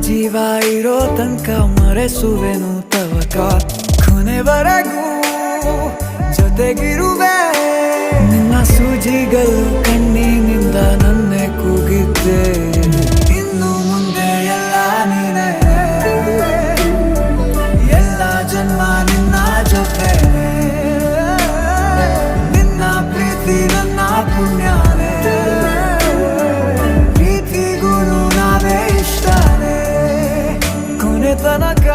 ಜೀವ ಇರೋ ತನಕ ಮರೆಸುವೆನು ತವಕ ಕೊನೆವರೆಗೂ ಜೊತೆಗಿರುವೆ ನಿನ್ನ ಸೂಜಿಗಳು ಕಣ್ಣಿನಿಂದ ನನ್ನೆ ಕೂಗಿದ್ದೆ ಇನ್ನು ಮುಂದೆ ಎಲ್ಲ ನೀನೇ ಎಲ್ಲ ಜನ್ಮ ನಿನ್ನ ಜೊತೆ ನಿನ್ನ ಪ್ರೀತಿ ನನ್ನ ಪುಣ್ಯನೇ ಪ್ರೀತಿಗೂ ನಾವೇ ಇಷ್ಟನೇ ಕೊನೆ ತನಕ